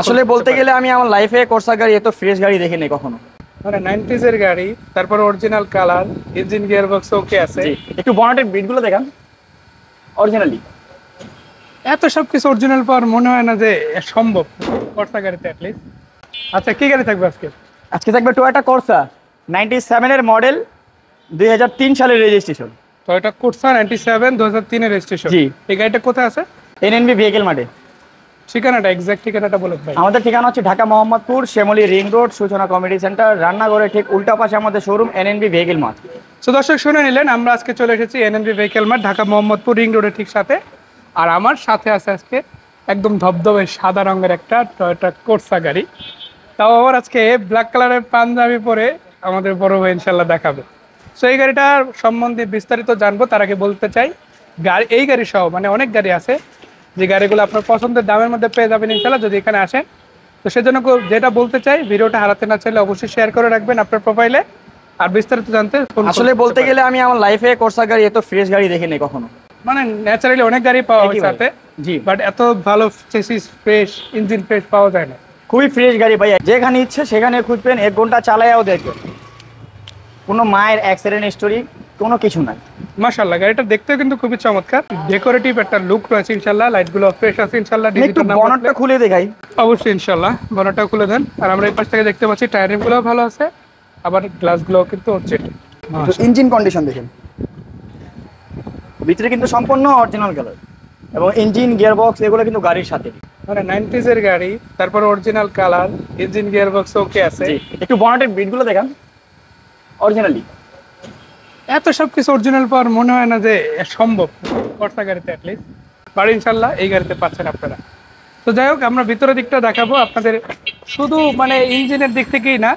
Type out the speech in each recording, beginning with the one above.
আসলে বলতে গেলে আমি আমার লাইফে কোর্সা গাড়ি এত ফ্রেশ গাড়ি দেখিনি কখনো। মানে 90s এর গাড়ি, তারপর original colour, engine gear box okay আছে। একটু বনেটের বিটগুলো দেখান অরিজিনালি। এত সবকিছু অরিজিনাল পাওয়ার মনে হয় না যে সম্ভব কোর্সা গাড়িতে অ্যাটলিস্ট। আচ্ছা কি গাড়ি থাকবে আজকে? আজকে থাকবে টয়োটা কোর্সা 97 এর মডেল, 2003 সালের রেজিস্ট্রেশন। টয়োটা কোর্সা 97 2003 এর রেজিস্ট্রেশন। জি। এই গাড়িটা কোথায় আছে? এনএনবি ভেহিকেল মার্টে। ঠিকানাটা এক্সাক্ট ঠিকানাটা বলুন ভাই। আমাদের ঠিকানা হচ্ছে Dhaka Mohammadpur, Shyamoli ring road, Suchona community centre, রান্নাঘরের ঠিক উল্টা পাশে আমাদের শোরুম এনএনবি ভেহিকেল মার্ট। তো দর্শক শুনে নিলেন, আমরা আজকে চলে এসেছি NNB vehicle mart, Dhaka Mohammadpur ring রোডের ঠিক সাথে। আর আমার সাথে আছে আজকে একদম ধবধবে সাদা রঙের একটা টয়োটা কোর্সা গাড়ি, তাও আবার আজকে ব্ল্যাক কালারের পাঞ্জাবি পরে আমাদের বড় ভাই ইনশাল্লাহ দেখাবে। সো এই গাড়িটার সম্বন্ধে বিস্তারিত জানবো। তার আগে বলতে চাই এই গাড়ি সহ মানে অনেক গাড়ি আছে যে গাড়িগুলো আপনার পছন্দের দামের মধ্যে পেয়ে যাবেন ইনশাল্লাহ যদি এখানে আসেন। তো সেজন্য যেটা বলতে চাই, ভিডিওটা হারাতে না চাইলে অবশ্যই শেয়ার করে রাখবেন আপনার প্রোফাইলে। আর বিস্তারিত জানতে আসলে বলতে গেলে আমি আমার লাইফে কোর্সা গাড়ি এত ফ্রেশ গাড়ি দেখিনি কখনো। মানে ন্যাচারালি অনেক গাড়ি পাওয়া হয় সাথে, জি, বাট এত ভালো চেসিস ফ্রেশ, ইঞ্জিন ফ্রেশ পাওয়া যায় না। খুবই ফ্রেশ গাড়ি ভাই, যেখানে ইচ্ছে সেখানে খুঁজবেন, 1 ঘন্টা চালায়াও দেখবেন, কোনো মায়ের অ্যাক্সিডেন্ট স্টোরি কোনো কিছু নাই। মাশাআল্লাহ গাড়িটা দেখতেও কিন্তু খুবই চমৎকার, ডেকোরেটিভ একটা লুক রয়েছে ইনশাআল্লাহ। লাইটগুলো ফ্রেশ আছে ইনশাআল্লাহ। একটু বনেটটা খুলে দেখাই। অবশ্যই ইনশাআল্লাহ বনেটটা খুলে দেন। আর আমরা এই পাশ থেকে দেখতে পাচ্ছি টায়ার রিমগুলোও ভালো আছে, আবার গ্লাসগুলোও কিন্তু হচ্ছে। ইঞ্জিন কন্ডিশন দেখেন, ভিতরে কিন্তু সম্পূর্ণ অরিজিনাল কালার, এবং ইঞ্জিন গিয়ার বক্স এগুলো কিন্তু গাড়ির সাথে। মানে 90s এর গাড়ি, তারপর original colour, engine gear box okay আছে। একটু বনেটের বিটগুলো দেখান অরিজিনালি। এত সবকিছু অরিজিনাল পাওয়ার মনে হয় না যে সম্ভব কোর্সা গাড়িতে অ্যাটলিস্ট, বাট ইনশাল্লাহ এই গাড়িতে পাচ্ছেন আপনারা। তো যাই হোক, আমরা ভিতরের দিকটা দেখাবো আপনাদের। শুধু মানে ইঞ্জিনের দিক থেকেই না,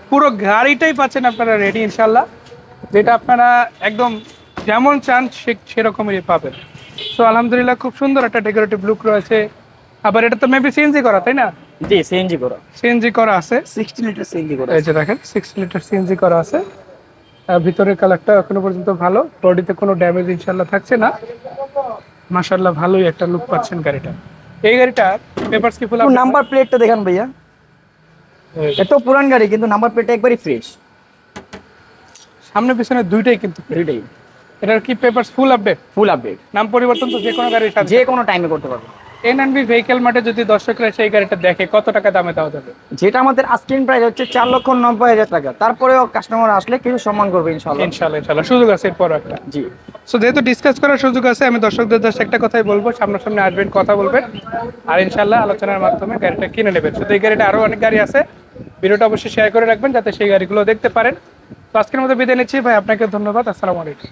পুরো গাড়িটাই পাচ্ছেন আপনারা রেডি ইনশাল্লাহ, যেটা আপনারা একদম যেমন চান সেরকমই পাবেন। তো আলহামদুলিল্লাহ খুব সুন্দর একটা ডেকোরেটিভ লুক রয়েছে। আবার এটা তো মেবি সিএনজি করা, তাই না? জি, সিএনজি করা। সিএনজি করা আছে, 60 লিটার সিএনজি করা। এই যে দেখেন 60 লিটার সিএনজি করা আছে। ভিতরের কালারটা এখনো পর্যন্ত ভালো, বডিতে কোনো ড্যামেজ ইনশাল্লাহ থাকছে না। মাশাআল্লাহ ভালোই একটা লুক পাচ্ছেন গাড়িটা। এই গাড়িটা পেপারস কি ফুল? নাম্বার প্লেটটা দেখান ভাইয়া। এত পুরান গাড়ি কিন্তু নাম্বার প্লেটটা একবারই ফ্রেশ, সামনে পিছনে দুইটাই কিন্তু দুইটাই। এটার কি papers full update? Full update. নাম পরিবর্তন তো যে কোনো গাড়ির সাথে যে কোনো টাইমে করতে পারবে। এনএনবি ভেহিকেল মার্টে যদি দর্শকরা সেই গাড়িটা দেখে কত টাকা দামে দেওয়া যাবে? যেটা আমাদের আস্কিং প্রাইস হচ্ছে 4,90,000 টাকা, তারপরেও কাস্টমার আসলে কিছু সম্মান করবে ইনশাআল্লাহ। ইনশাআল্লাহ সুযোগ আছে এরপর একটা। জি। সো যেহেতু ডিসকাস করার সুযোগ আছে, আমি দর্শকদের জাস্ট একটা কথাই বলবো, সামনাসামনি আসবেন, কথা বলবেন, আর ইনশাআল্লাহ আলোচনার মাধ্যমে গাড়িটা কিনে নেবেন। শুধু এই গাড়িটা আরো অনেক গাড়ি আছে, ভিডিওটা অবশ্যই শেয়ার করে রাখবেন যাতে সেই গাড়িগুলো দেখতে পারেন। তো আজকের মতো বিদায় নিচ্ছি ভাই, আপনাকে ধন্যবাদ। আসসালামু আলাইকুম।